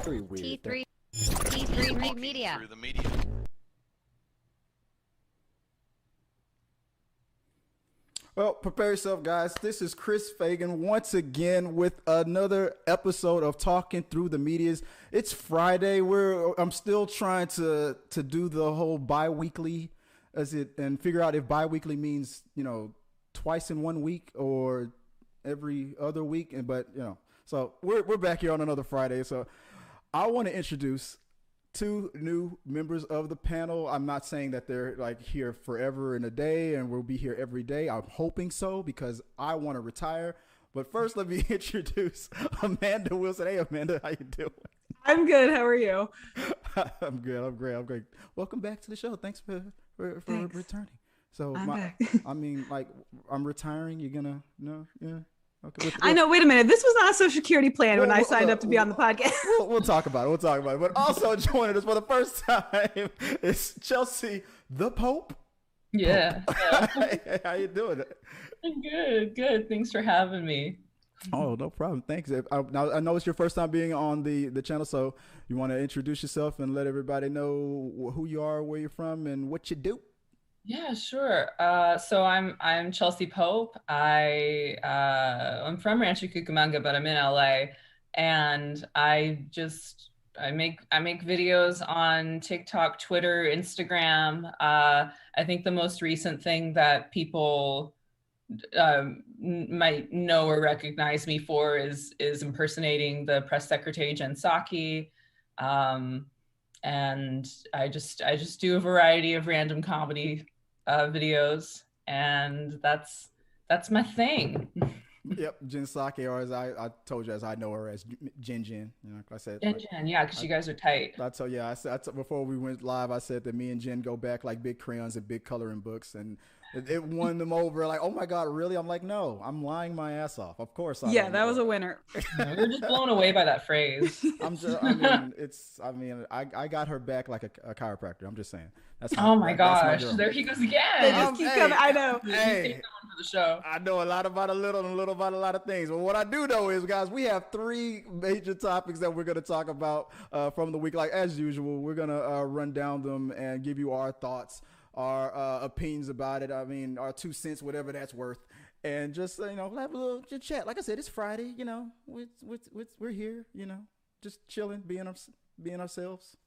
Very weird. T3 T3 Media. Through the media. Well, prepare yourself, guys. This is Chris Fagan once again with another episode of Talking Through the Medias. It's Friday. I'm still trying to do the whole bi-weekly and figure out if bi-weekly means, twice in 1 week or every other week. So we're back here on another Friday. So I want to introduce two new members of the panel. I'm not saying that they're like here forever and a day and we'll be here every day. I'm hoping so because I want to retire. But first, let me introduce Amanda Wilson. Hey, Amanda, how you doing? I'm good. How are you? I'm good. I'm great. Welcome back to the show. Thanks for returning. So I'm back. I'm retiring. You're gonna yeah. Okay. I know. Wait a minute. This was not a social security plan when I signed up to be on the podcast. We'll talk about it. But also joining us for the first time is Chelsea the Pope. Yeah. How you doing? I'm good. Thanks for having me. Oh, no problem. Thanks. Now I know it's your first time being on the channel, so you want to introduce yourself and let everybody know who you are, where you're from, and what you do. Yeah, sure. So I'm Chelsea Pope. I'm from Rancho Cucamonga, but I'm in LA, and I make videos on TikTok, Twitter, Instagram. I think the most recent thing that people might know or recognize me for is impersonating the press secretary Jen Psaki. And I just do a variety of random comedy videos, and that's my thing. Yep, Jen Psaki, or as I told you, as I know her as Jen. Like I said, Jen, yeah, because you guys are tight. I said before we went live, I said that me and Jen go back like big crayons and big coloring books, and it won them over. Like, oh my God, really? I'm like, no, I'm lying my ass off. Of course, that was a winner. We're just blown away by that phrase. I got her back like a chiropractor. I'm just saying. Oh my gosh, there he goes again. They just keep coming. I know. Hey, for the show. I know a lot about a little and a little about a lot of things. But what I do know is, guys, we have three major topics that we're going to talk about from the week. Like as usual, we're going to run down them and give you our thoughts, our opinions about it. I mean, our 2 cents, whatever that's worth. And just, have a little chat. Like I said, it's Friday, we're here, just chilling, being ourselves.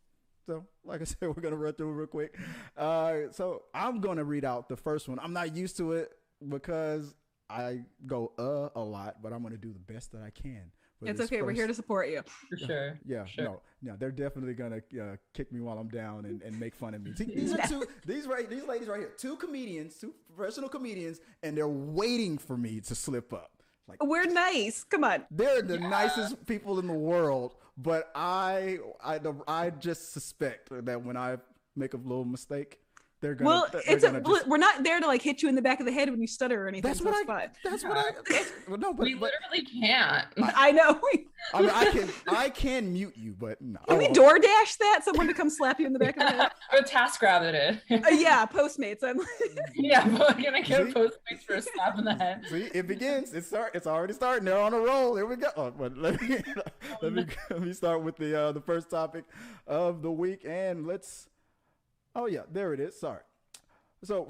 So, like I said, we're going to run through it real quick. So I'm going to read out the first one. I'm not used to it because I go a lot, but I'm going to do the best that I can. It's okay. We're here to support you. For sure. Yeah. Sure. No, they're definitely going to kick me while I'm down and make fun of me. See, these ladies right here, two professional comedians, and they're waiting for me to slip up. Like, we're nice. Come on. They're the nicest people in the world, but I just suspect that when I make a little mistake, they're gonna. We're not there to like hit you in the back of the head when you stutter or anything. We literally can't. I know. I can mute you, but no. Can we DoorDash that? Someone to come slap you in the back of the head? Or TaskRabbit it. Yeah, Postmates. Yeah, we're gonna get Postmates for a slap in the head. See, it begins. It's already starting. They're on a roll. Here we go. But let me start with the first topic of the week, and let's. Oh yeah, there it is. Sorry. So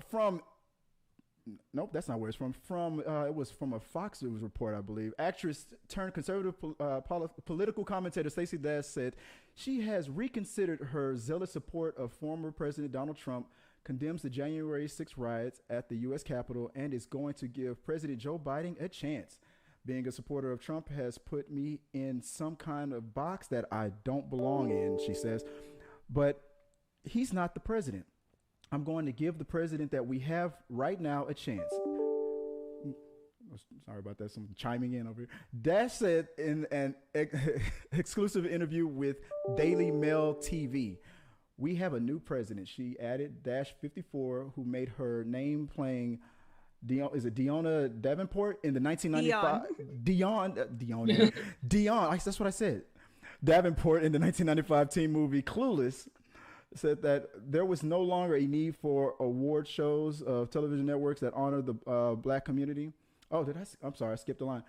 nope, that's not where it's from. It was from a Fox News report, I believe. Actress turned conservative political commentator Stacey said she has reconsidered her zealous support of former President Donald Trump, condemns the January 6th riots at the U.S. Capitol, and is going to give President Joe Biden a chance. Being a supporter of Trump has put me in some kind of box that I don't belong in, she says. But he's not the president. I'm going to give the president that we have right now a chance. Sorry about that. Some chiming in over here. Dash said in an exclusive interview with DailyMailTV, we have a new president. She added, Dash 54, who made her name playing Dionne Davenport in the 1995 Dionne. That's what I said. Davenport in the 1995 teen movie Clueless said that there was no longer a need for award shows of television networks that honor the black community. Oh, I'm sorry, I skipped a line.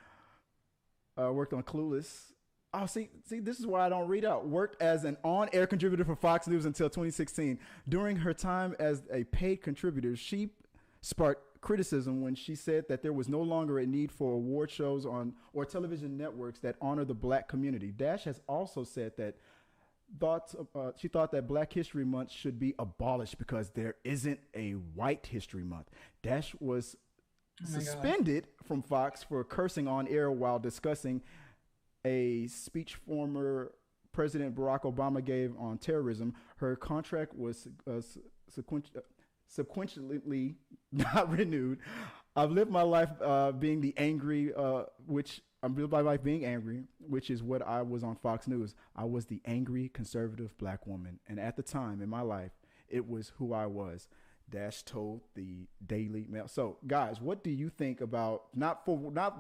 Worked on Clueless Oh, see, this is why I don't read out. Worked as an on-air contributor for Fox News until 2016. During her time as a paid contributor, she sparked criticism when she said that there was no longer a need for award shows on or television networks that honor the black community. Dash has also said that she thought that Black History Month should be abolished because there isn't a White History Month. Dash was suspended from Fox for cursing on air while discussing a speech former President Barack Obama gave on terrorism. Her contract was sequentially not renewed. I've lived my life being the angry, which is what I was on Fox News. I was the angry conservative black woman, and at the time in my life, it was who I was. Dash told the Daily Mail. So, guys, what do you think about not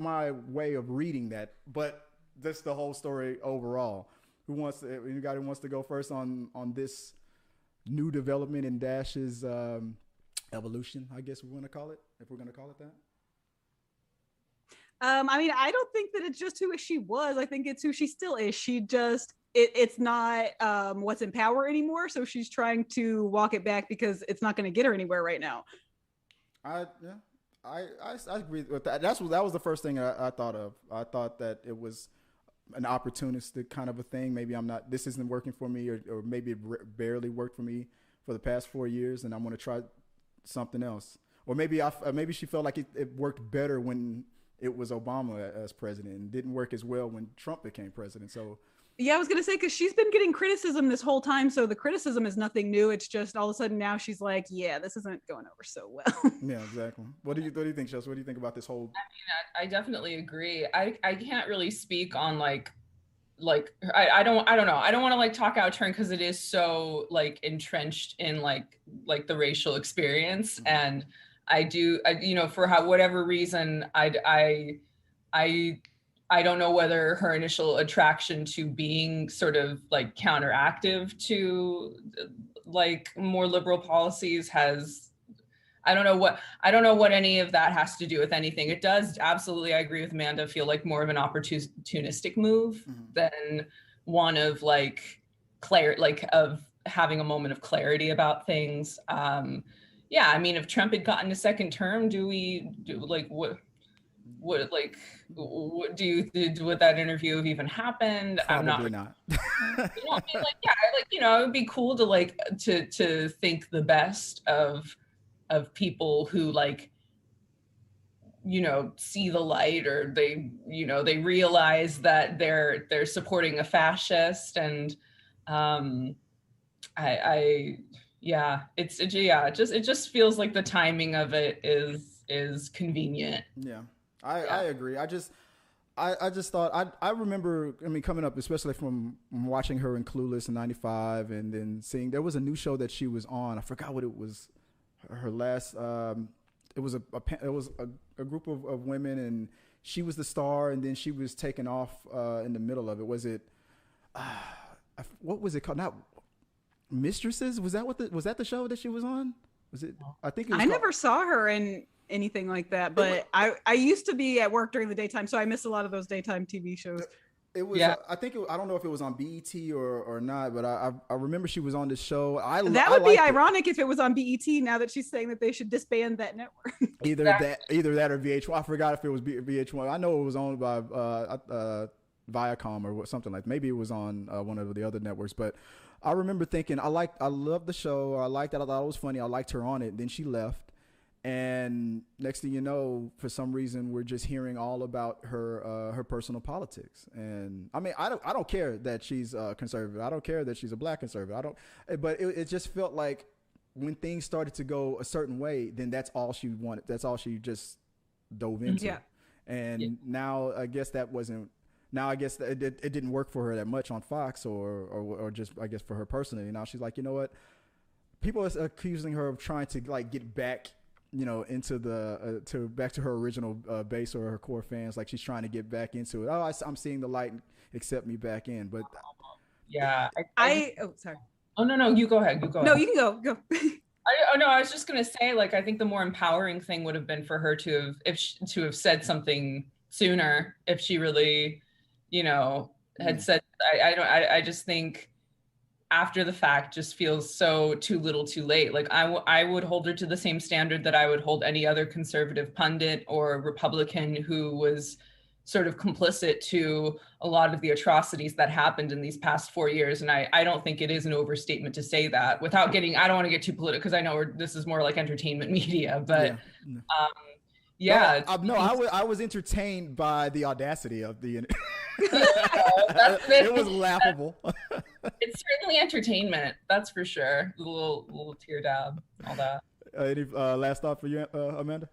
my way of reading that, but just the whole story overall? Anybody wants to go first on this new development in Dash's evolution, I guess we want to call it, if we're going to call it that? I mean, I don't think that it's just who she was. I think it's who she still is. She just, it's not what's in power anymore. So she's trying to walk it back because it's not going to get her anywhere right now. I agree with that. That was the first thing I thought of. I thought that it was an opportunistic kind of a thing. Maybe this isn't working for me, or maybe it barely worked for me for the past 4 years, and I'm going to try something else. Or maybe she felt like it worked better when it was Obama as president, and didn't work as well when Trump became president. So yeah, I was going to say, because she's been getting criticism this whole time. So the criticism is nothing new. It's just all of a sudden now she's like, yeah, this isn't going over so well. Yeah, exactly. What do you think, Chelsea? What do you think about this whole? I mean, I definitely agree. I can't really speak on I don't know. I don't want to like talk out of turn because it is so like entrenched in like the racial experience. Mm-hmm. And I for whatever reason, I don't know whether her initial attraction to being sort of like counteractive to like more liberal policies has, I don't know what any of that has to do with anything. It does absolutely, I agree with Amanda, feel like more of an opportunistic move mm-hmm. than one of of having a moment of clarity about things. Yeah, I mean, if Trump had gotten a second term, would that interview have even happened? Probably not. It would be cool to think the best of people who see the light, or they realize that they're supporting a fascist, and it just feels like the timing of it is convenient. Yeah. I agree. I just thought, I remember, coming up, especially from watching her in Clueless in '95, and then seeing there was a new show that she was on. I forgot what it was. Her last, it was a group of women, and she was the star, and then she was taken off in the middle of it. Was it, what was it called? Not Mistresses? Was that the show that she was on? Was it? I think it was. I never saw her in anything like that, but I used to be at work during the daytime, so I miss a lot of those daytime TV shows. It was, I don't know if it was on BET or not, but I remember she was on this show. That would be ironic if it was on BET, now that she's saying that they should disband that network. Either that or VH1. I forgot if it was VH1. I know it was owned by Viacom or something like that. Maybe it was on one of the other networks, but I remember thinking, I loved the show. I liked it. I thought it was funny. I liked her on it. Then she left. And next thing you know, for some reason, we're just hearing all about her personal politics. And I mean, I don't care that she's conservative. I don't care that she's a black conservative. But it just felt like when things started to go a certain way, then that's all she wanted. That's all she just dove into. Yeah. And now I guess that wasn't. Now I guess that it didn't work for her that much on Fox or just, I guess, for her personally. Now she's like, you know what? People are accusing her of trying to get back, into back to her original base or her core fans. Like she's trying to get back into it. Oh, I'm seeing the light, accept me back in. But yeah, sorry. Oh no, you go ahead. No, you can go. I was just gonna say, I think the more empowering thing would have been for her to have said something sooner, if she really, had said, I just think after the fact just feels so too little too late. Like I would hold her to the same standard that I would hold any other conservative pundit or Republican who was sort of complicit to a lot of the atrocities that happened in these past 4 years. And I don't think it is an overstatement to say that without getting, I don't want to get too political because I know this is more like entertainment media, but yeah. I was entertained by the audacity of the. It was laughable. It's certainly entertainment, that's for sure. A little tear dab, all that. Any last thought for you, Amanda?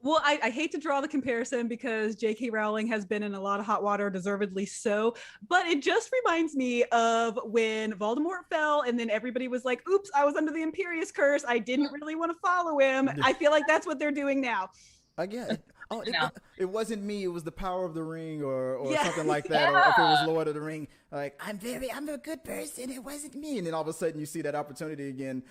Well, I hate to draw the comparison because J.K. Rowling has been in a lot of hot water, deservedly so, but it just reminds me of when Voldemort fell and then everybody was like, oops, I was under the Imperius curse. I didn't really want to follow him. I feel like that's what they're doing now. Again, it wasn't me. It was the power of the ring or something like that. Or if it was Lord of the Ring, like, I'm a good person. It wasn't me. And then all of a sudden you see that opportunity again.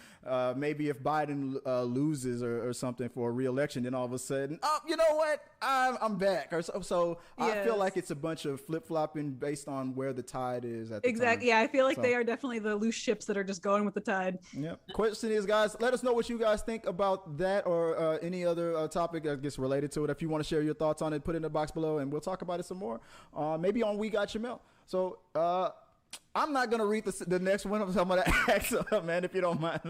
Maybe if Biden loses or something for a re-election, then all of a sudden, oh, you know what? I'm back. So yes. I feel like it's a bunch of flip-flopping based on where the tide is at the time. Yeah, I feel like they are definitely the loose ships that are just going with the tide. Yeah. Question is, guys, let us know what you guys think about that or any other topic I guess related to it. If you want to share your thoughts on it, put it in the box below and we'll talk about it some more. Maybe on We Got Your Mail. So I'm not going to read the next one. So I'm going to ask man, if you don't mind.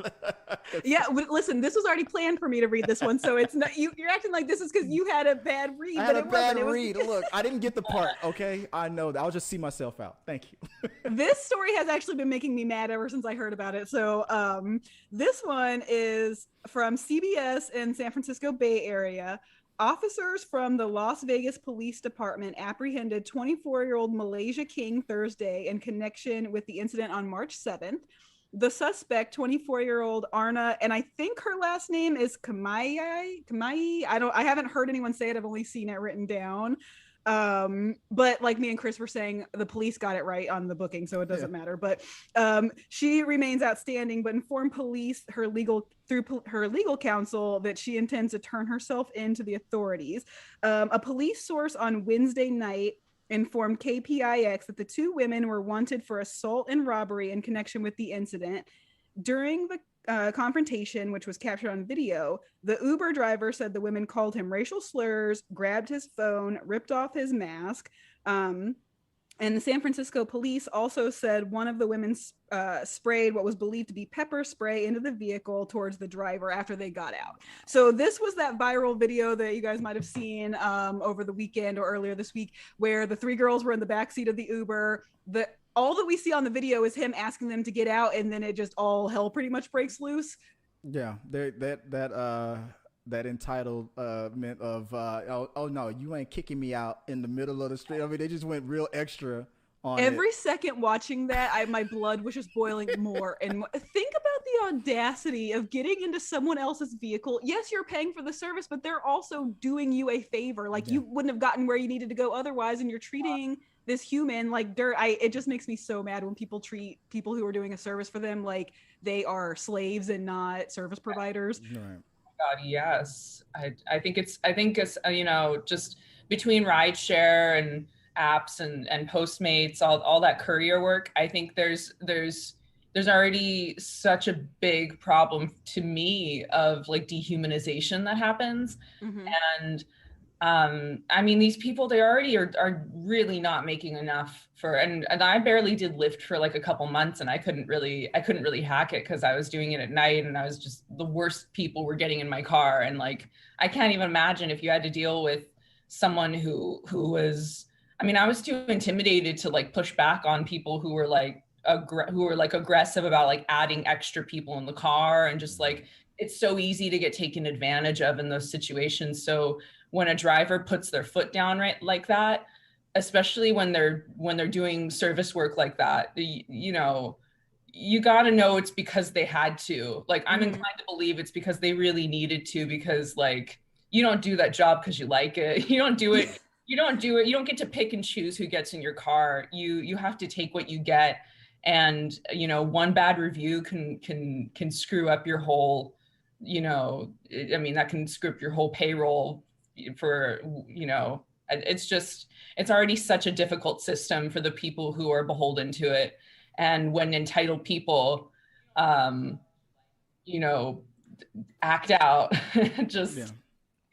Yeah, listen, this was already planned for me to read this one. So it's not you're acting like this is because you had a bad read. I had a bad read. Look, I didn't get the part. Okay, I know that. I'll just see myself out. Thank you. This story has actually been making me mad ever since I heard about it. So this one is from CBS in San Francisco Bay Area. Officers from the Las Vegas Police Department apprehended 24-year-old Malaysia King Thursday in connection with the incident on March 7th. The suspect, 24-year-old Arna, and I think her last name is Kamai. I haven't heard anyone say it. I've only seen it written down. But like me and Chris were saying, the police got it right on the booking, so it doesn't matter. But she remains outstanding, but informed police through her legal counsel that she intends to turn herself in to the authorities. A police source on Wednesday night informed KPIX that the two women were wanted for assault and robbery in connection with the incident. During the confrontation, which was captured on video, the Uber driver said the women called him racial slurs, grabbed his phone, ripped off his mask. And the San Francisco police also said one of the women sprayed what was believed to be pepper spray into the vehicle towards the driver after they got out. So this was that viral video that you guys might have seen over the weekend or earlier this week, where the three girls were in the backseat of the Uber. All that we see on the video is him asking them to get out, and then it just all hell pretty much breaks loose. Yeah, that entitlement of oh no, you ain't kicking me out in the middle of the street. I mean, they just went real extra on every second watching that. My blood was just boiling more and more. Think about the audacity of getting into someone else's vehicle. Yes, you're paying for the service, but they're also doing you a favor. Like you wouldn't have gotten where you needed to go otherwise, and you're treating this human like dirt. It just makes me so mad when people treat people who are doing a service for them like they are slaves and not service providers. Right. God, yes. I think it's you know, just between rideshare and apps and Postmates, all that courier work, I think there's already such a big problem to me of like dehumanization that happens. Mm-hmm. And I mean, these people, they already are really not making enough for, and I barely did Lyft for like a couple months, and I couldn't really hack it because I was doing it at night, and I was just, the worst people were getting in my car. And like, I can't even imagine if you had to deal with someone who was, I mean, I was too intimidated to like push back on people who were like aggressive about like adding extra people in the car, and just like, it's so easy to get taken advantage of in those situations. So when a driver puts their foot down right like that, especially when they're doing service work like that, you know, you got to know it's because they had to. Like, I'm inclined to believe it's because they really needed to, because like, you don't do that job because you like it. You don't do it. You don't get to pick and choose who gets in your car. You have to take what you get. And, you know, one bad review can screw up your whole, you know, I mean, that can screw up your whole payroll for, you know, it's already such a difficult system for the people who are beholden to it. And when entitled people, you know, act out, just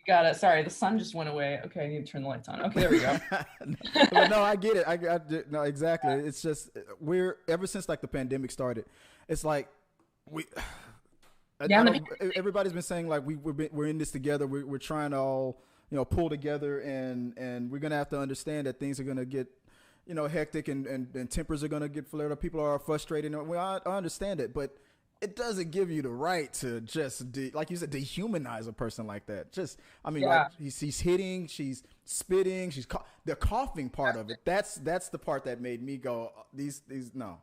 got it. Sorry, the sun just went away. Okay, I need to turn the lights on. Okay, there we go. But no, I get it. No, exactly. It's just ever since like the pandemic started, it's like everybody's been saying like we're in this together. We're trying to all pull together, and we're gonna have to understand that things are gonna get hectic and tempers are gonna get flared up. People are frustrated. I understand it, but it doesn't give you the right to just, like you said, dehumanize a person like that. Like he's hitting, she's spitting, the coughing part of it. That's the part that made me go, no.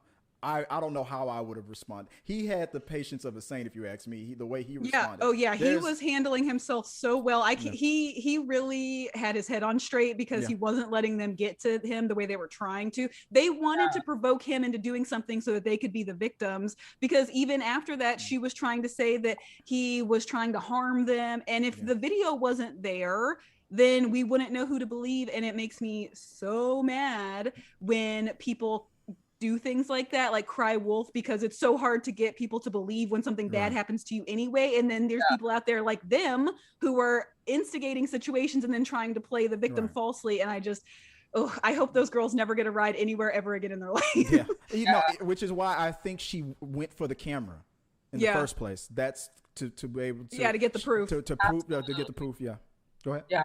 I don't know how I would have responded. He had the patience of a saint, if you ask me. The way he responded. Oh yeah, he was handling himself so well. He really had his head on straight because he wasn't letting them get to him the way they were trying to. They wanted to provoke him into doing something so that they could be the victims. Because even after that, she was trying to say that he was trying to harm them. And if the video wasn't there, then we wouldn't know who to believe. And it makes me so mad when people do things like that, like cry wolf, because it's so hard to get people to believe when something bad happens to you anyway. And then there's people out there like them who are instigating situations and then trying to play the victim falsely. And I hope those girls never get a ride anywhere ever again in their life. Which is why I think she went for the camera in the first place. That's to be able to to get the proof. To prove to get the proof. Yeah. Go ahead. Yeah,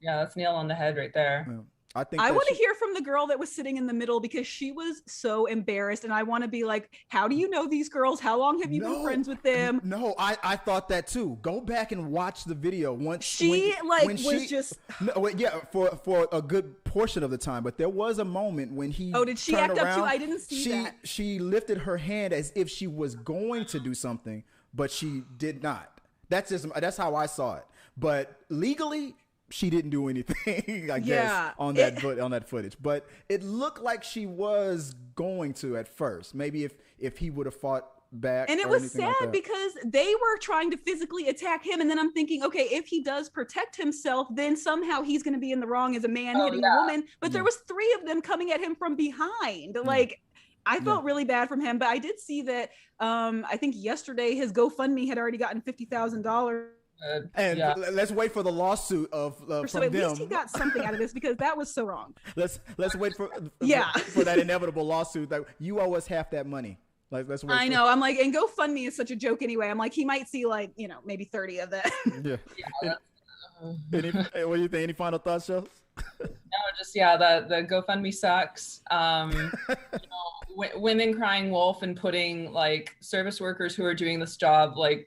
that's nail on the head right there. Yeah. I want to hear from the girl that was sitting in the middle because she was so embarrassed, and I want to be like, how do you know these girls? How long have you been friends with them? No, I thought that too. Go back and watch the video for a good portion of the time, but there was a moment when he did she act up too? I didn't see that. She lifted her hand as if she was going to do something, but she did not. That's how I saw it. But legally, she didn't do anything, I guess, on that footage. But it looked like she was going to at first. Maybe if he would have fought back. And it was sad because they were trying to physically attack him. And then I'm thinking, okay, if he does protect himself, then somehow he's going to be in the wrong as a man hitting a woman. But there was 3 of them coming at him from behind. Like, I felt really bad from him. But I did see that I think yesterday his GoFundMe had already gotten $50,000. And let's wait for the lawsuit so from at them. least he got something out of this because that was so wrong. Let's wait for that inevitable lawsuit that you owe us half that money. Like, let's wait. I know. I'm like, and GoFundMe is such a joke anyway. I'm like, he might see like maybe 30 of that. What do you think? Any final thoughts, Shells? No, just the GoFundMe sucks. Women crying wolf and putting like service workers who are doing this job like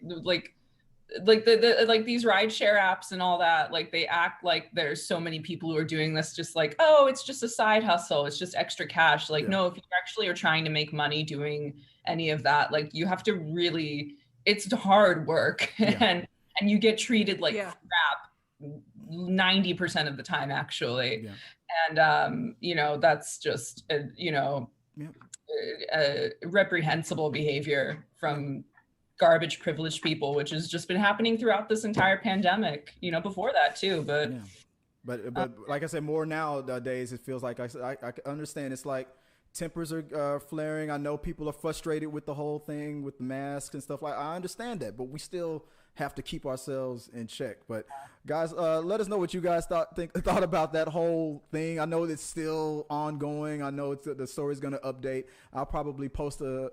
these rideshare apps and all that, like they act like there's so many people who are doing this just like, oh, it's just a side hustle, it's just extra cash. Like, no, if you actually are trying to make money doing any of that, like you have to really, it's hard work and you get treated like crap 90% of the time actually. And that's just reprehensible behavior from garbage privileged people, which has just been happening throughout this entire pandemic, before that too. But like I said, more nowadays, it feels like I understand. It's like tempers are flaring. I know people are frustrated with the whole thing with the masks and stuff. Like, I understand that, but we still have to keep ourselves in check. But guys, let us know what you guys thought about that whole thing. I know it's still ongoing. I know the story's going to update. I'll probably post a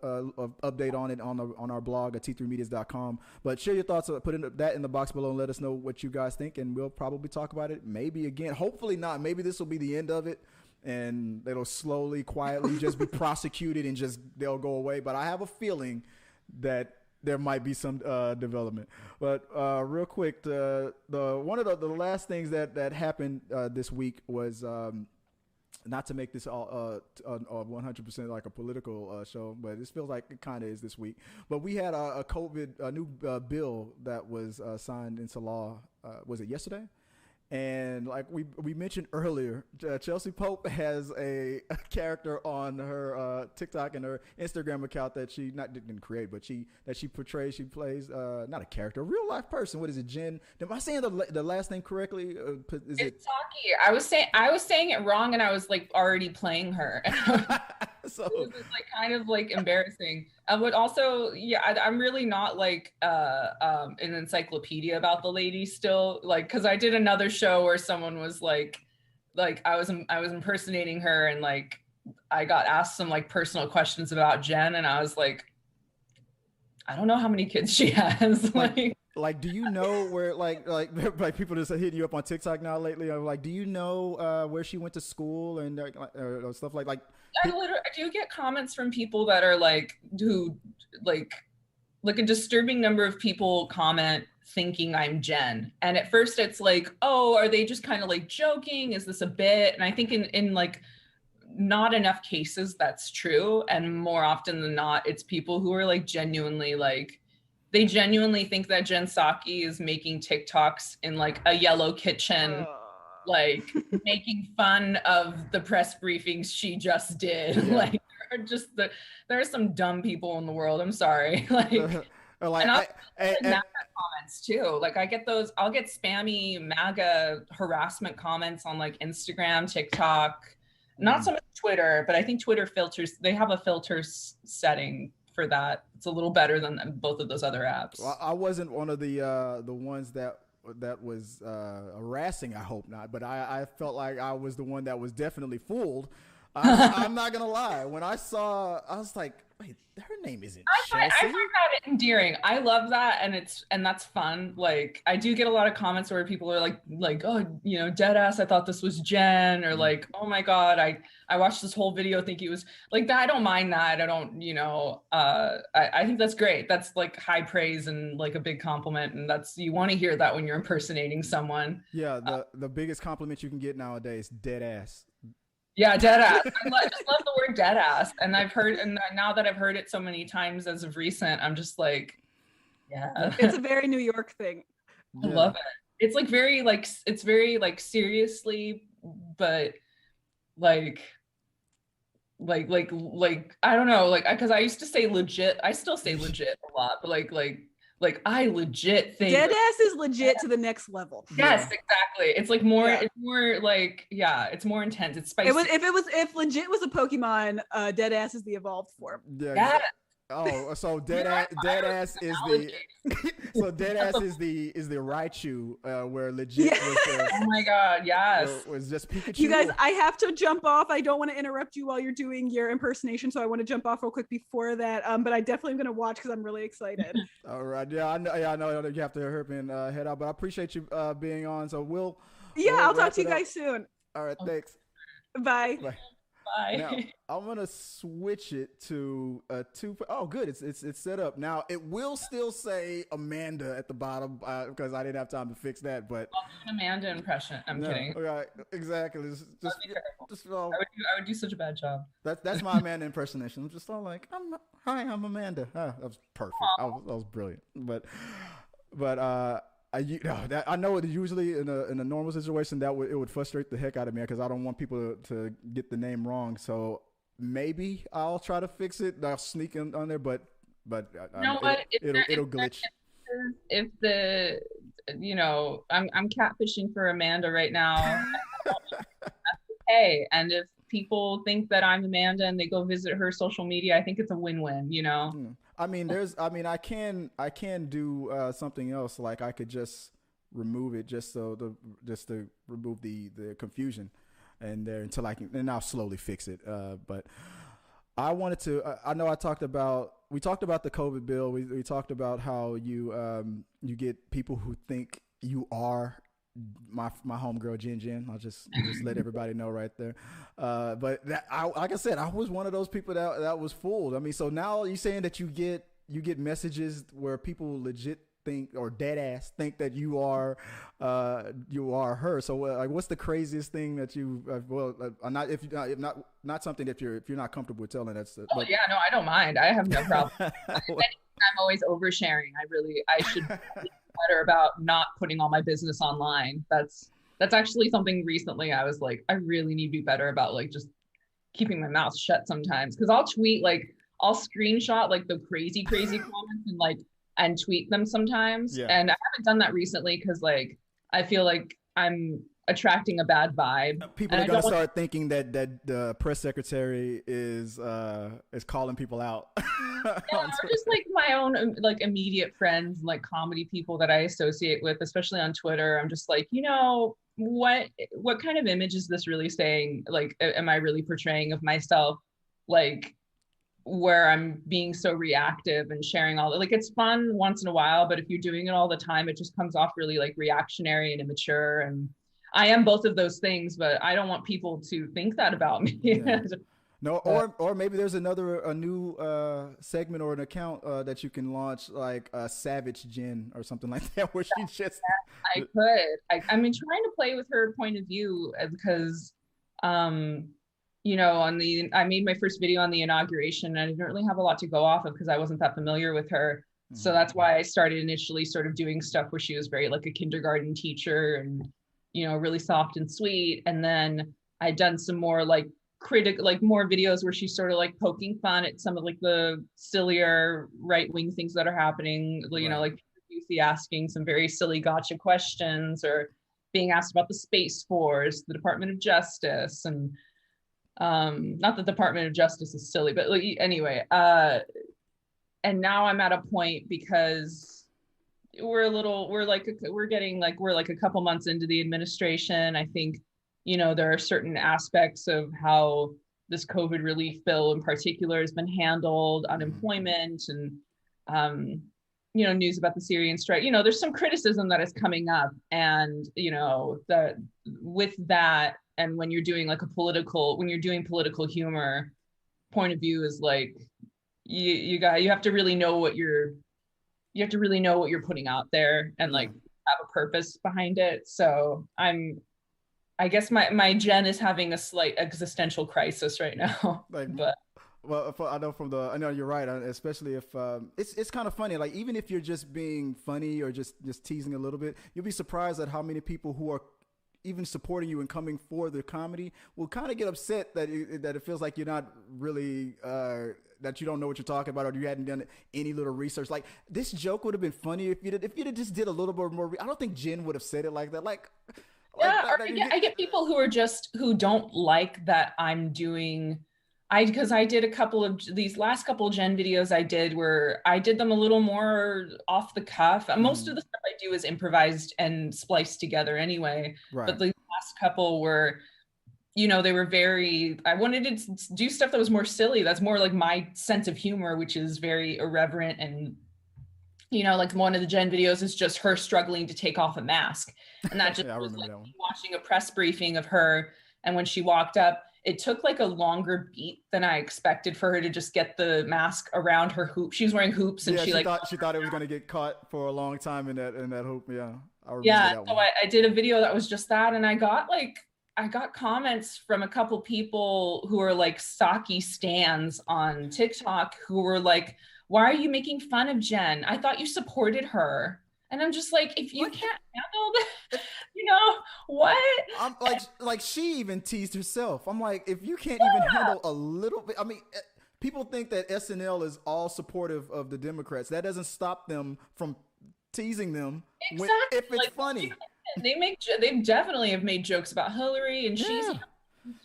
update on it on our blog at t3medias.com. But share your thoughts. Put that in the box below and let us know what you guys think, and we'll probably talk about it maybe again. Hopefully not. Maybe this will be the end of it, and it'll slowly, quietly just be prosecuted and they'll go away. But I have a feeling that there might be some development. But real quick, one of the last things that happened this week was, not to make this all 100% like a political show, but this feels like it kind of is this week. But we had a new bill that was signed into law. Was it yesterday? And like we mentioned earlier, Chelsea Pope has a character on her TikTok and her Instagram account that she didn't create, but she portrays. She plays not a character, a real life person. What is it, Jen? Am I saying the last name correctly? Is it Saki? I was saying it wrong, and I was like already playing her. So it was like kind of like embarrassing. But also, yeah, I'm really not like an encyclopedia about the lady still, like, because I did another show where someone was like I was impersonating her, and like I got asked some like personal questions about Jen, and I was like, I don't know how many kids she has. Like, do you know where like people just hitting you up on TikTok now lately? I'm like, do you know where she went to school and or stuff like? I do get comments from people that are like, who like a disturbing number of people comment thinking I'm Jen. And at first it's like, oh, are they just kind of like joking? Is this a bit? And I think in like not enough cases that's true. And more often than not, it's people who are like genuinely like, they genuinely think that Jen Psaki is making TikToks in like a yellow kitchen, like making fun of the press briefings she just did. Yeah. Like there are some dumb people in the world. I'm sorry. And MAGA comments too. Like I'll get spammy MAGA harassment comments on like Instagram, TikTok, not so much Twitter, but I think Twitter filters, they have a filter setting for that. It's a little better than both of those other apps. Well, I wasn't one of the ones that was harassing. I hope not, but I felt like I was the one that was definitely fooled. I'm not gonna lie. When I saw, I was like, wait, her name isn't Chelsea. I find that endearing. I love that, and that's fun. Like I do get a lot of comments where people are like, oh, you know, dead ass, I thought this was Jen, or like, oh my god, I watched this whole video thinking it was like that. I don't mind that. I don't, you know, I think that's great. That's like high praise and like a big compliment, and you want to hear that when you're impersonating someone. Yeah, the biggest compliment you can get nowadays, dead ass. Yeah, dead ass. I just love the word dead ass. And now that I've heard it so many times as of recent, I'm just like, yeah. It's a very New York thing. I love it. It's like very seriously, but like I don't know, like because I used to say legit. I still say legit a lot, but like I legit think dead ass is legit to the next level. Yes, exactly. It's like more. Yeah. It's more like it's more intense. It's spicy. If legit was a Pokemon, dead ass is the evolved form. Yeah. Oh, so dead ass is the so dead ass is the Raichu where legit was the, oh my god, yes, was just Pikachu. You guys, I have to jump off. I don't want to interrupt you while you're doing your impersonation, so I want to jump off real quick before that. But I definitely am going to watch because I'm really excited. All right, I know you have to hurry and head out, but I appreciate you being on. So we'll I'll talk to you guys soon. All right, thanks. Bye. Bye. Now, I'm gonna switch it to oh, good. It's set up now. It will still say Amanda at the bottom because I didn't have time to fix that. But I'll do an Amanda impression. I'm kidding. Right, exactly. Just I would do such a bad job. That's my Amanda impersonation. I'm just all like, hi, I'm Amanda. That was perfect. That was brilliant. But I know it usually in a normal situation it would frustrate the heck out of me because I don't want people to get the name wrong. So maybe I'll try to fix it. I'll sneak in on there, but you know what? It'll glitch. If the I'm catfishing for Amanda right now. That's okay. And if people think that I'm Amanda and they go visit her social media, I think it's a win-win. You know. I mean, I can do something else. Like I could just remove it just to remove the confusion, and there until and I'll slowly fix it. But I wanted to. I know we talked about the COVID bill. We talked about how you get people who think you are my homegirl Jen. I'll just let everybody know right there. But like I said, I was one of those people that was fooled. I mean, so now you're saying that you get messages where people legit think or dead ass think that you are her. So like, what's the craziest thing that you? Not something that if you're not comfortable with telling. That's. Yeah, no, I don't mind. I have no problem. I'm always oversharing. I should be better about not putting all my business online. That's That's actually something recently I was like, I really need to be better about like just keeping my mouth shut sometimes. Cause I'll tweet like, I'll screenshot like the crazy comments and like, and tweet them sometimes. Yeah. And I haven't done that recently because like, I feel like I'm attracting a bad vibe. People And are I gonna don't want, start thinking that the press secretary is calling people out. yeah, or just like my own like immediate friends, like comedy people that I associate with, especially on Twitter. I'm just like, what kind of image is this really saying? Like, am I really portraying of myself? Like, where I'm being so reactive and sharing all that. Like, it's fun once in a while, but if you're doing it all the time, it just comes off really like reactionary and immature. And I am both of those things, but I don't want people to think that about me. Yeah. No, or maybe there's a new segment or an account that you can launch, like Savage Jen or something like that, where she just. I could. I mean, trying to play with her point of view because, I made my first video on the inauguration and I didn't really have a lot to go off of because I wasn't that familiar with her. Mm-hmm. So that's why I started initially sort of doing stuff where she was very like a kindergarten teacher and, really soft and sweet. And then I'd done some more like more videos where she's sort of like poking fun at some of like the sillier right-wing things that are happening, like asking some very silly gotcha questions or being asked about the Space Force, the Department of Justice, and not the Department of Justice is silly, but like, anyway, and now I'm at a point because we're like a couple months into the administration. I think, there are certain aspects of how this COVID relief bill in particular has been handled, unemployment and, news about the Syrian strike. There's some criticism that is coming up and, that with that, and when you're doing political humor, point of view is like, you have to really know what you're putting out there and like have a purpose behind it. So I guess my Jen is having a slight existential crisis right now. Well, I know you're right, especially if it's kind of funny. Like even if you're just being funny or just teasing a little bit, you'll be surprised at how many people who are even supporting you and coming for the comedy will kind of get upset that it feels like you're not really that you don't know what you're talking about or you hadn't done any little research. Like this joke would have been funny if you just did a little bit more. I don't think Jen would have said it like that. I get people who don't like that I'm doing. Because I did a couple of these last couple of Jen videos I did where I did them a little more off the cuff. Most of the stuff I do is improvised and spliced together anyway. Right. But the last couple were, they were I wanted to do stuff that was more silly. That's more like my sense of humor, which is very irreverent. And, like one of the Jen videos is just her struggling to take off a mask. And that just was like watching a press briefing of her. And when she walked up, it took like a longer beat than I expected for her to just get the mask around her hoop. She was wearing hoops and she thought it was going to get caught for a long time in that hoop. Yeah. I remember that one. So I did a video that was just that. And I got comments from a couple people who are like Saki stans on TikTok who were like, why are you making fun of Jen? I thought you supported her. And I'm just like, if you can't handle that, what? I'm like she even teased herself. I'm like, if you can't even handle a little bit, I mean, people think that SNL is all supportive of the Democrats. That doesn't stop them from teasing them if it's funny. They definitely have made jokes about Hillary and she's in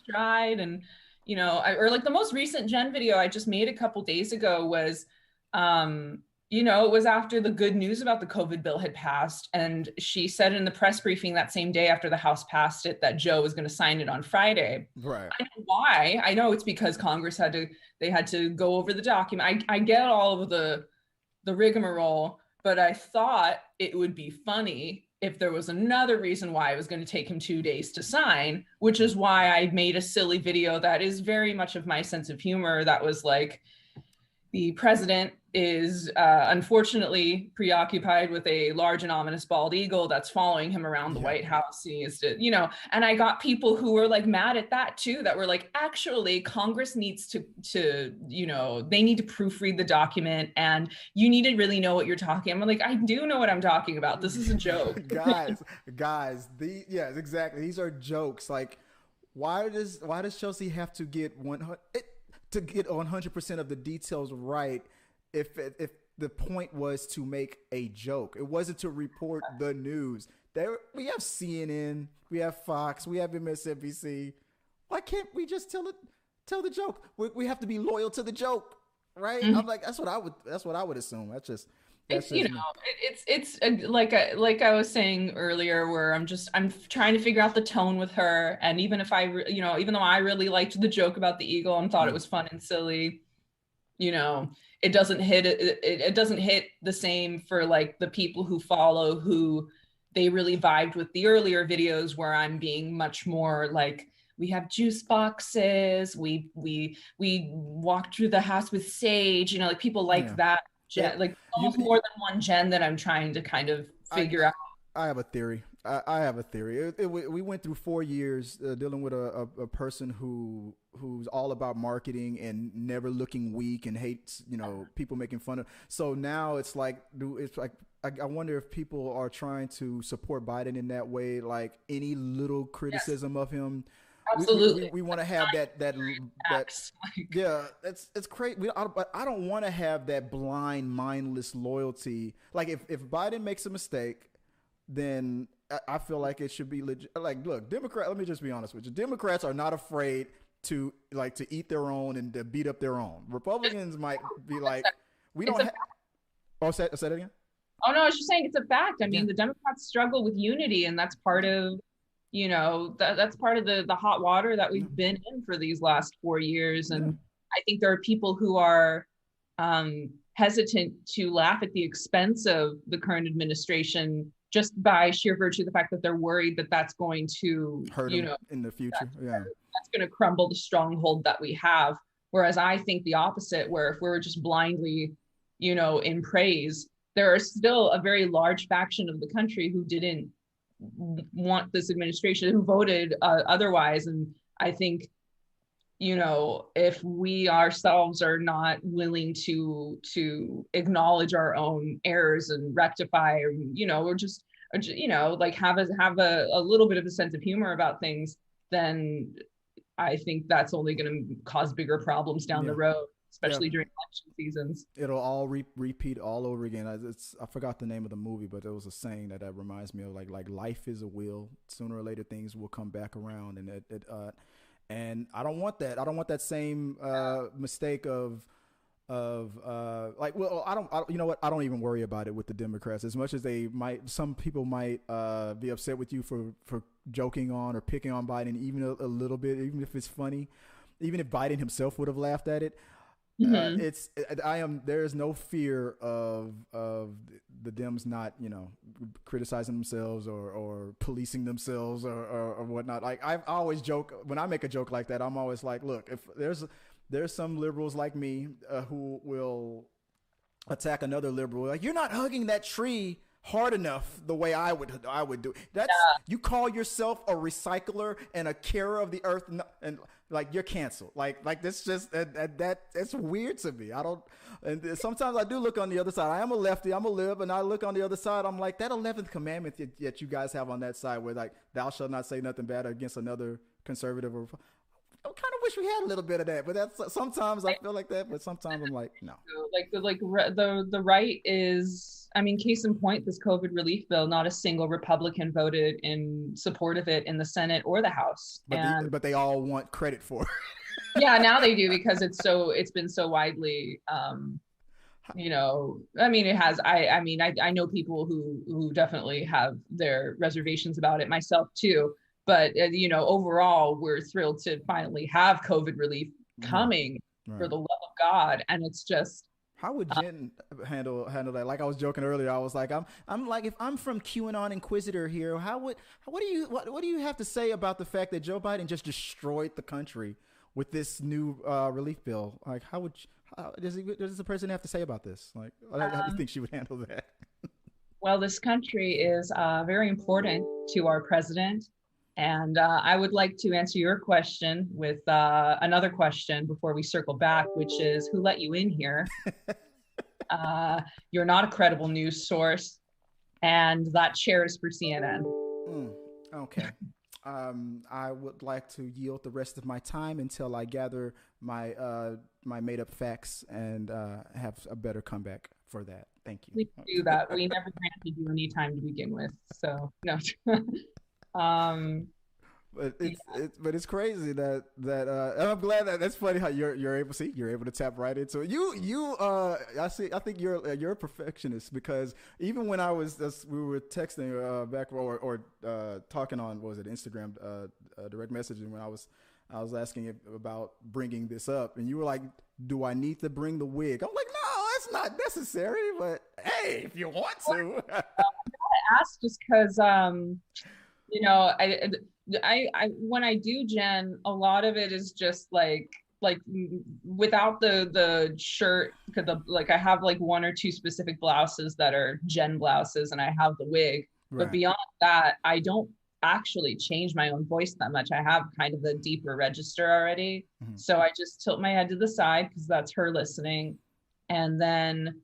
stride. And, or like the most recent Jen video I just made a couple days ago was, it was after the good news about the COVID bill had passed. And she said in the press briefing that same day after the House passed it, that Joe was going to sign it on Friday. Right. I know why. I know it's because Congress had to go over the document. I get all of the rigmarole, but I thought it would be funny if there was another reason why it was going to take him 2 days to sign, which is why I made a silly video that is very much of my sense of humor. That was like, the president is unfortunately preoccupied with a large and ominous bald eagle that's following him around the White House. He is to, and I got people who were like mad at that too, that were like, actually, Congress needs to they need to proofread the document, and you need to really know what you're talking. I'm like, I do know what I'm talking about. This is a joke. guys, yes, exactly. These are jokes. Like, why does Chelsea have to get 100% of the details right if the point was to make a joke? It wasn't to report the news. We have CNN, we have Fox, we have MSNBC. Why can't we just tell the joke? We have to be loyal to the joke, right? I'm like, that's what I would assume. That's just it's like I was saying earlier, where I'm trying to figure out the tone with her, and even if even though I really liked the joke about the eagle and thought it was fun and silly, it doesn't hit the same for like the people who follow, who they really vibed with the earlier videos, where I'm being much more like, we have juice boxes, we walked through the house with sage, like people like that. Like almost more than one gen that I'm trying to kind of figure out. I have a theory. I have a theory. We went through 4 years dealing with a person who's all about marketing and never looking weak and hates people making fun of. So now it's like I wonder if people are trying to support Biden in that way. Like any little criticism of him. Absolutely. We want to have that yeah, it's crazy. But I don't want to have that blind, mindless loyalty. Like if Biden makes a mistake, then I feel like it should be legit. Like, look, let me just be honest with you. Democrats are not afraid to eat their own and to beat up their own. Republicans might be like, we don't have. Oh, say that again. Oh no, I was just saying it's a fact. I mean, the Democrats struggle with unity, and that's part of. That's part of the hot water that we've been in for these last 4 years. And I think there are people who are hesitant to laugh at the expense of the current administration just by sheer virtue of the fact that they're worried that that's going to hurt them in the future. That's going to crumble the stronghold that we have. Whereas I think the opposite, where if we were just blindly, in praise, there are still a very large faction of the country who didn't want this administration, who voted otherwise. And I think if we ourselves are not willing to acknowledge our own errors and rectify, or just like have a little bit of a sense of humor about things, then I think that's only going to cause bigger problems down the road, especially during election seasons. It'll all repeat all over again. I forgot the name of the movie, but there was a saying that reminds me of like life is a wheel. Sooner or later, things will come back around, and I don't want that. I don't want that same mistake of like. Well, I don't. You know what? I don't even worry about it with the Democrats as much as some people might be upset with you for joking on or picking on Biden, even a little bit, even if it's funny, even if Biden himself would have laughed at it. There is no fear of the Dems not criticizing themselves or policing themselves or whatnot. Like I always joke when I make a joke like that, I'm always like, look, if there's some liberals like me who will attack another liberal, like, you're not hugging that tree hard enough the way I would do. You call yourself a recycler and a carer of the earth, and like, you're canceled. Like this just that's weird to me. I don't. And sometimes I do look on the other side. I am a lefty. I'm a lib, and I look on the other side. I'm like, that 11th commandment that you guys have on that side, where like, thou shalt not say nothing bad against another conservative. Or I kind of wish we had a little bit of that, but that's sometimes I feel like that, but sometimes I'm like, no. The right is. I mean, case in point, this COVID relief bill, not a single Republican voted in support of it in the Senate or the House. But they all want credit for it. Yeah, now they do, because it's been so widely, I mean, it has, I know people who definitely have their reservations about it, myself too. But, overall, we're thrilled to finally have COVID relief coming, for the love of God. And it's just, how would Jen handle that? Like I was joking earlier, I was like, I'm like, if I'm from QAnon Inquisitor here, what do you have to say about the fact that Joe Biden just destroyed the country with this new relief bill? Like, how does the president have to say about this? Like, how do you think she would handle that? Well, this country is very important to our president. And I would like to answer your question with another question before we circle back, which is, who let you in here? You're not a credible news source, and that chair is for CNN. Okay. I would like to yield the rest of my time until I gather my my made-up facts and have a better comeback for that. Thank you. We do that. We never granted you any time to begin with, so no. But it's crazy that and I'm glad that's funny how you're able to tap right into it. I think you're a perfectionist, because even when we were texting back or talking on, what was it, Instagram direct messaging, when I was asking about bringing this up, and you were like, do I need to bring the wig? I'm like, no, it's not necessary, but hey, if you want to. I asked just because you know, I when I do Jen, a lot of it is just like without the shirt, because like I have like one or two specific blouses that are Jen blouses, and I have the wig. Right. But beyond that, I don't actually change my own voice that much. I have kind of a deeper register already. Mm-hmm. So I just tilt my head to the side because that's her listening. And then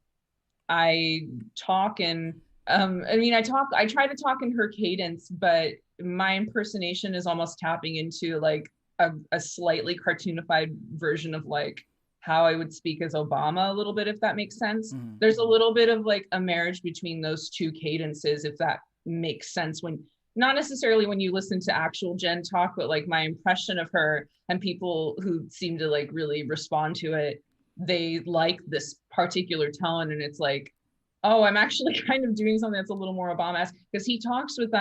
I talk in I try to talk in her cadence, but my impersonation is almost tapping into like a slightly cartoonified version of like how I would speak as Obama a little bit, if that makes sense. Mm-hmm. There's a little bit of like a marriage between those two cadences, if that makes sense, when not necessarily when you listen to actual Jen talk, but like my impression of her and people who seem to like really respond to it, they like this particular tone. And it's like, oh, I'm actually kind of doing something that's a little more Obama-esque, because he talks with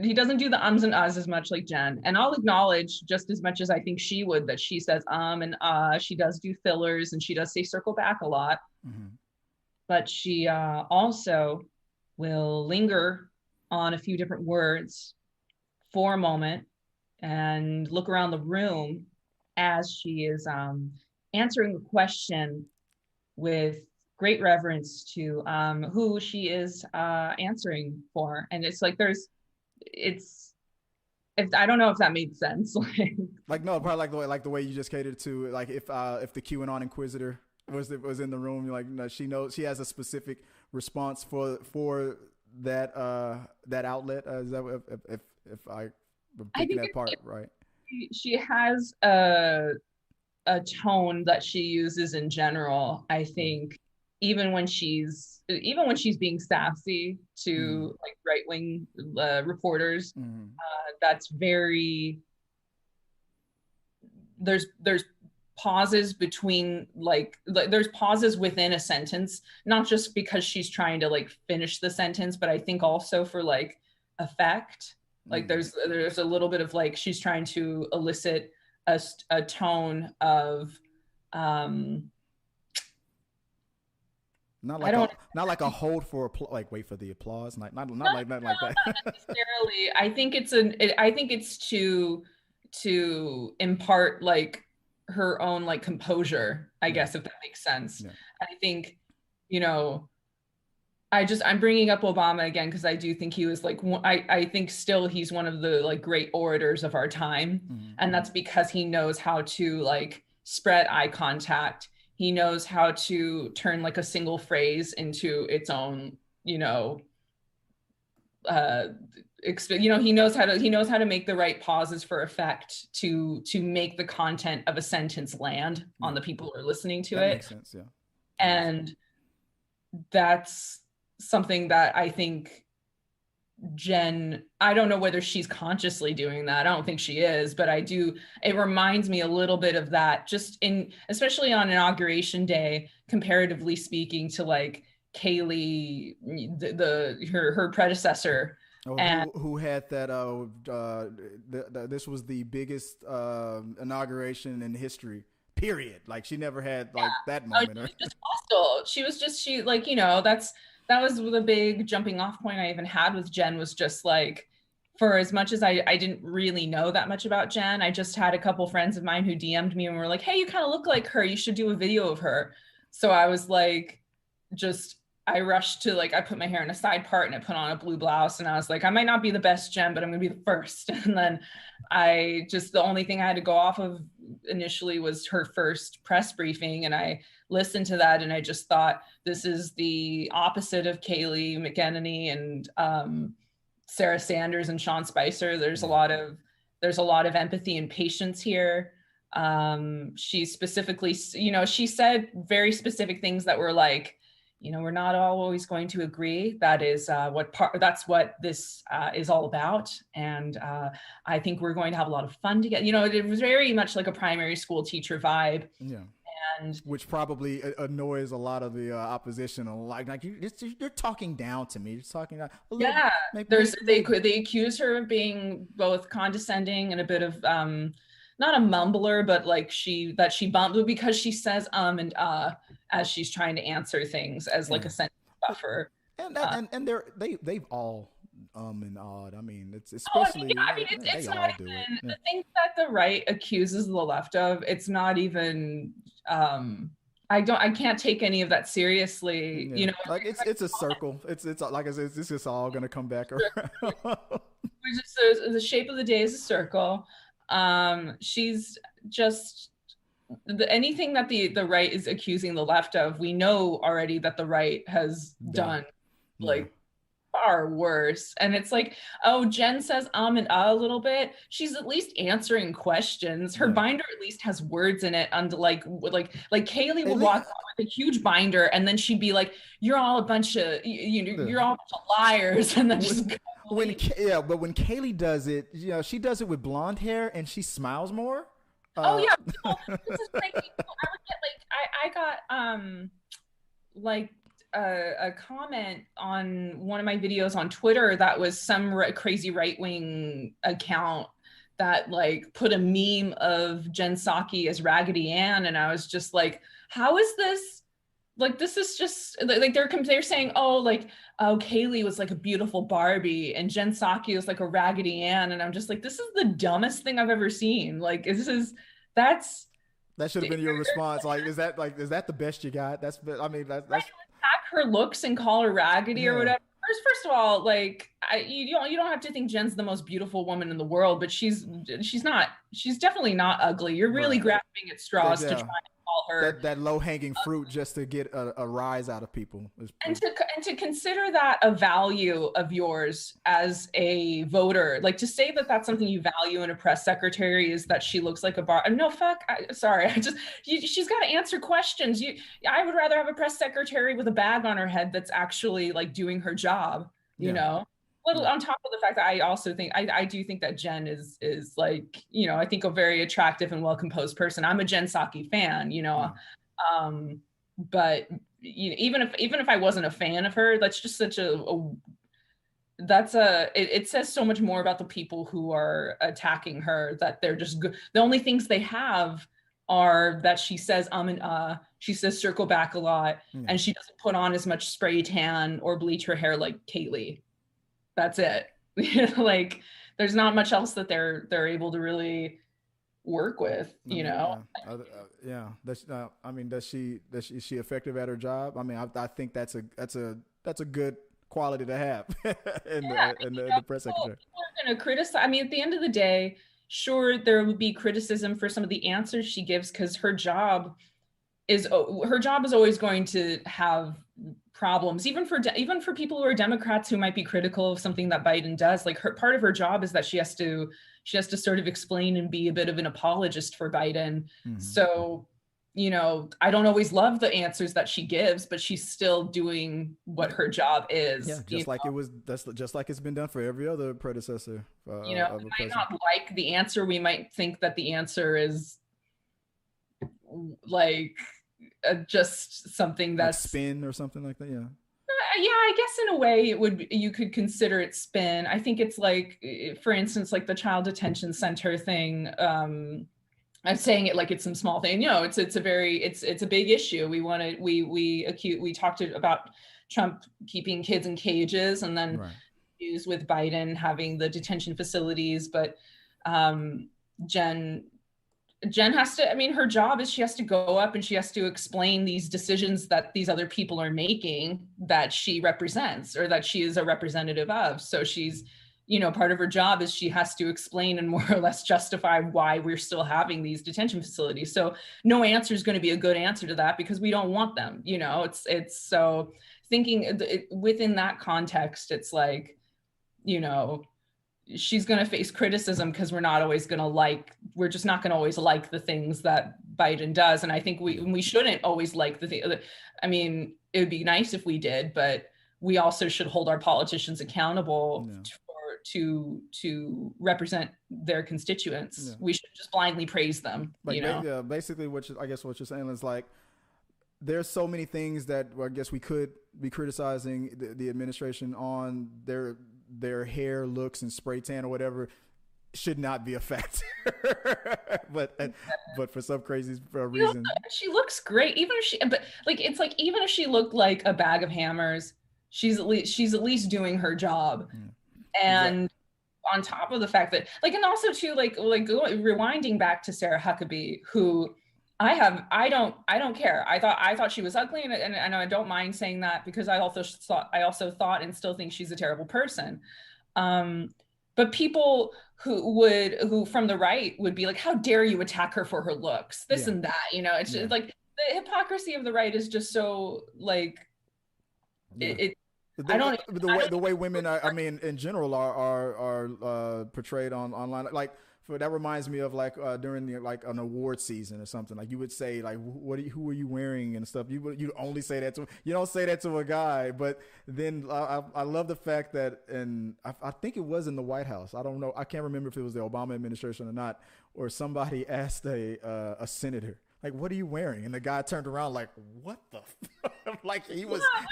he doesn't do the ums and uhs as much like Jen. And I'll acknowledge just as much as I think she would that she says and she does do fillers, and she does say circle back a lot. Mm-hmm. But she also will linger on a few different words for a moment and look around the room as she is answering the question with great reverence to who she is answering for. And it's like I don't know if that made sense. Like no, probably like the way you just catered to, like if the QAnon Inquisitor was in the room, like, you know, she knows she has a specific response for that outlet. Is that if I'm taking that part right? She has a tone that she uses in general. I think even when she's being sassy to like right-wing reporters, that's very, there's pauses between like there's pauses within a sentence, not just because she's trying to like finish the sentence, but I think also for like effect. Like there's a little bit of like she's trying to elicit a tone of not like a hold for like wait for the applause, not like that. Not necessarily. I think it's to impart like her own like composure, I guess, if that makes sense. Yeah. I think, you know, I'm bringing up Obama again because I do think he was like, I think still he's one of the like great orators of our time. Mm-hmm. And that's because he knows how to like spread eye contact. He knows how to turn like a single phrase into its own, you know, he knows how to make the right pauses for effect to make the content of a sentence land on the people who are listening to it. Makes sense, yeah. And that's something that I think Jen, I don't know whether she's consciously doing that. I don't think she is, but it reminds me a little bit of that, just especially on Inauguration Day, comparatively speaking to like Kaylee, her predecessor. Who had that this was the biggest inauguration in history, period. Like she never had like that moment. She was just like, you know, that was the big jumping off point I even had with Jen, was just like, for as much as I didn't really know that much about Jen, I just had a couple friends of mine who DM'd me and were like, hey, you kind of look like her. You should do a video of her. So I was like, I rushed to I put my hair in a side part and I put on a blue blouse and I was like, I might not be the best Jen, but I'm gonna be the first. And then the only thing I had to go off of initially was her first press briefing. And I listened to that and I just thought, this is the opposite of Kayleigh McEnany and Sarah Sanders and Sean Spicer. There's a lot of empathy and patience here. She specifically, she said very specific things that were like, we're not always going to agree. That is that's what this is all about. And I think we're going to have a lot of fun together. It was very much like a primary school teacher vibe. Yeah. And which probably annoys a lot of the opposition. Like you're talking down to me. You're talking down. Yeah. They accuse her of being both condescending and a bit of not a mumbler, but she bumbles because she says and as she's trying to answer things as like a sentence buffer. And they've all and odd. I mean, it's especially. It's not even the things that the right accuses the left of. It's not even. I can't take any of that seriously. Yeah. It's a circle. It's like I said, it's just all gonna come back around. The shape of the day is a circle. She's just anything that the right is accusing the left of, we know already that the right has done far worse. And it's like, oh, Jen says and a little bit. She's at least answering questions. Her binder at least has words in it. And like Kayleigh would walk on with a huge binder, and then she'd be like, "You're all a bunch of you're all a bunch of liars," and then just. But when Kayleigh does it, she does it with blonde hair and she smiles more. This is crazy. I got a comment on one of my videos on Twitter that was some crazy right-wing account that put a meme of Jen Psaki as Raggedy Ann, and I was just like, how is this? This is just they're saying, Kayleigh was like a beautiful Barbie and Jen Psaki was like a Raggedy Ann, and I'm just like, this is the dumbest thing I've ever seen. That should have been your response. Is that the best you got? That's attack her looks and call her raggedy or whatever. First of all, you don't have to think Jen's the most beautiful woman in the world, but she's definitely not ugly. You're really grasping at straws to try and call her that low hanging fruit just to get a rise out of people. And to consider that a value of yours as a voter, to say that that's something you value in a press secretary is that she looks like a bar. No, fuck. She's got to answer questions. I would rather have a press secretary with a bag on her head that's actually doing her job. On top of the fact that I also think I do think that Jen is I think a very attractive and well-composed person. I'm a Jen Psaki fan, but even if I wasn't a fan of her, that's just such it says so much more about the people who are attacking her, that they're just good. The only things they have are that she says and she says circle back a lot, and she doesn't put on as much spray tan or bleach her hair like Kayleigh. That's it. There's not much else that they're able to really work with, Does she is she effective at her job? I mean, I think that's a good quality to have in the press secretary. People are going to criticize. I mean, at the end of the day, sure, there would be criticism for some of the answers she gives, because her job is always going to have problems, even for people who are Democrats who might be critical of something that Biden does. Part of her job is that she has to sort of explain and be a bit of an apologist for Biden. Mm-hmm. So, I don't always love the answers that she gives, but she's still doing what her job is. Yeah, just like it's been done for every other predecessor. We might not like the answer. We might think that the answer is just something that's spin or something like that. I guess in a way you could consider it spin. I think it's for instance, the child detention center thing. I'm saying it like it's some small thing. It's a big issue. We talked about Trump keeping kids in cages, and then news with Biden having the detention facilities, but Jen has to, I mean, her job is she has to go up and she has to explain these decisions that these other people are making that she represents or that she is a representative of. So she's, you know, part of her job is she has to explain and more or less justify why we're still having these detention facilities. So no answer is going to be a good answer to that because we don't want them. You know, it's so thinking within that context, it's like, you know, she's going to face criticism because we're just not going to always like the things that Biden does. And I think we shouldn't always like the thing. I mean, it would be nice if we did, but we also should hold our politicians accountable to represent their constituents. Yeah. We should just blindly praise them. Like, you know? Yeah, basically what you're saying is like, there's so many things that I guess we could be criticizing the administration on. Their hair, looks, and spray tan or whatever should not be a factor. but for some crazy reason, she looks great. Even if she looked like a bag of hammers, she's at least doing her job. And exactly. On top of the fact that and also too rewinding back to Sarah Huckabee, who I don't care. I thought she was ugly, and I don't mind saying that because I also thought and still think she's a terrible person. But people who from the right would be like, how dare you attack her for her looks, this and that, you know? It's just like the hypocrisy of the right is just so the way women are, in general are portrayed online, that reminds me of during the an award season or something. Like you would say who are you wearing and stuff. You only say that you don't say that to a guy. But then I love the fact that, and I think it was in the White House. I don't know. I can't remember if it was the Obama administration or not. Or somebody asked a senator, like, what are you wearing? And the guy turned around like, what the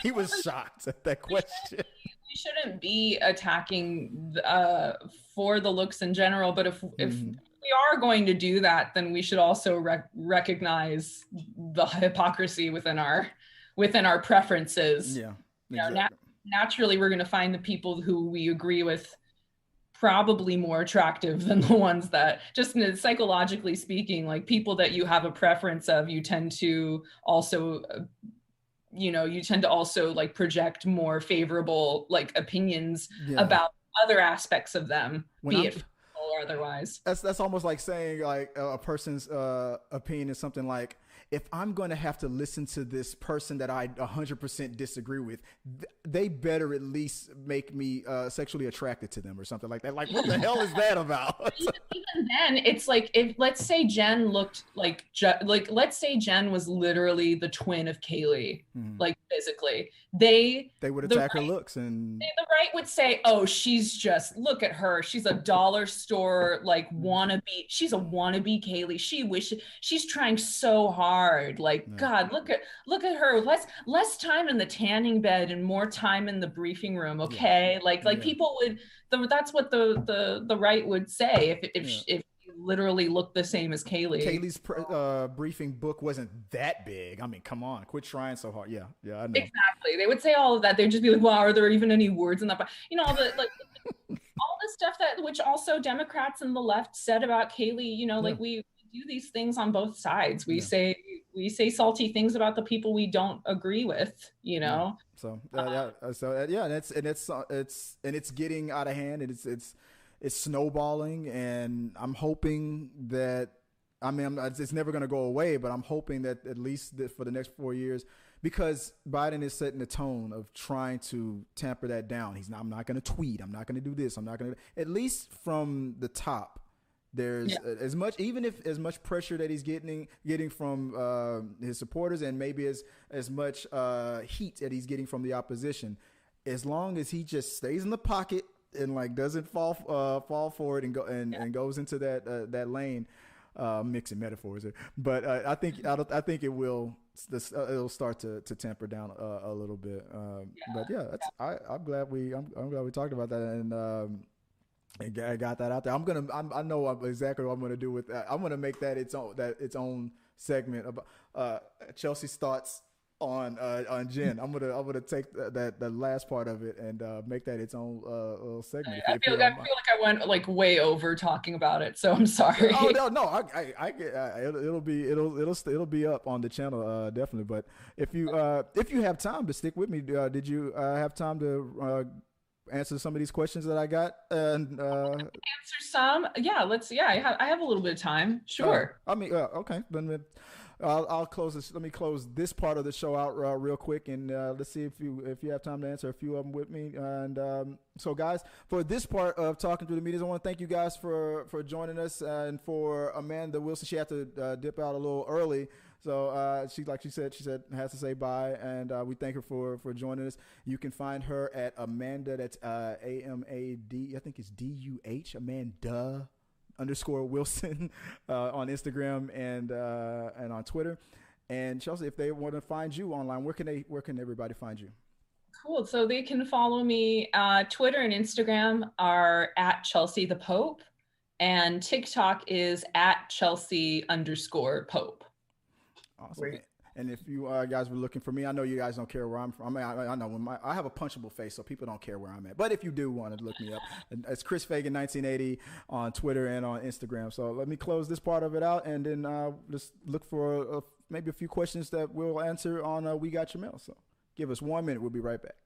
he was shocked at that question. We shouldn't be attacking for the looks in general, but if we are going to do that, then we should also recognize the hypocrisy within our preferences. Yeah, exactly. Naturally, we're going to find the people who we agree with probably more attractive than the ones that, just psychologically speaking, like people that you have a preference of, you tend to also project more favorable opinions about other aspects of them, be it physical or otherwise. That's almost like saying a person's opinion is something like, if I'm going to have to listen to this person that I 100% disagree with, they better at least make me sexually attracted to them or something like that. Like, what the hell is that about? Even then, it's like, if let's say Jen looked let's say Jen was literally the twin of Kaylee, physically, they would attack her looks, and the right would say, oh, look at her, she's a dollar store wannabe, she's a wannabe Kaylee, she's trying so hard, God, look at her, less time in the tanning bed and more time in the briefing room, okay? People would, that's what the right would say if you literally look the same as Kaylee. Kaylee's briefing book wasn't that big. I mean, come on, quit trying so hard. Yeah, I know. Exactly. They would say all of that. They'd just be like, "Wow, are there even any words in that?" You know, all the all the stuff which also Democrats and the left said about Kaylee. You know, we do these things on both sides. We say salty things about the people we don't agree with. You know. So it's getting out of hand, and it's snowballing, and I'm hoping that, it's never going to go away, but I'm hoping that at least for the next 4 years, because Biden is setting the tone of trying to tamper that down. I'm not going to tweet. I'm not going to do this. I'm not going to, at least from the top. There's as much pressure that he's getting from his supporters, and maybe as much heat that he's getting from the opposition. As long as he just stays in the pocket and doesn't fall for it and goes into that lane, mixing metaphors there. But I think it will. It'll start to temper down a little bit. But I'm glad we talked about that, and I got that out there. I know exactly what I'm gonna do with that. I'm gonna make that its own segment about Chelsea's thoughts on Jen. I'm gonna take that last part of it and make that its own little segment. I feel like I went like way over talking about it, so I'm sorry. Oh no, I get it'll be up on the channel definitely. But if you have time to stick with me, did you have time to answer some of these questions that I got? And answer some. Yeah, I have a little bit of time. Sure. Okay. Then I'll close this. Let me close this part of the show out real quick, and let's see if you have time to answer a few of them with me. And so, guys, for this part of Talking Through the Medias, I want to thank you guys for joining us, and for Amanda Wilson. She had to dip out a little early, so she said has to say bye, and we thank her for joining us. You can find her at Amanda. That's AMAD. I think it's DUH. Amanda _Wilson on Instagram and on Twitter. And Chelsea, if they want to find you online, where can everybody find you? Cool. So they can follow me. Twitter and Instagram are at Chelsea the Pope, and TikTok is at Chelsea _Pope. Awesome. Great. And if you guys were looking for me, I know you guys don't care where I'm from. I know I have a punchable face, so people don't care where I'm at. But if you do want to look me up, it's Chris Fagan 1980 on Twitter and on Instagram. So let me close this part of it out, and then just look for maybe a few questions that we'll answer on We Got Your Mail. So give us 1 minute. We'll be right back.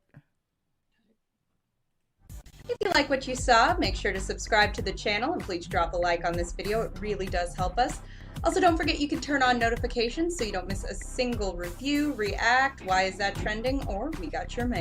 If you like what you saw, make sure to subscribe to the channel and please drop a like on this video. It really does help us. Also, don't forget you can turn on notifications so you don't miss a single review, react, why is that trending, or We Got Your Mail.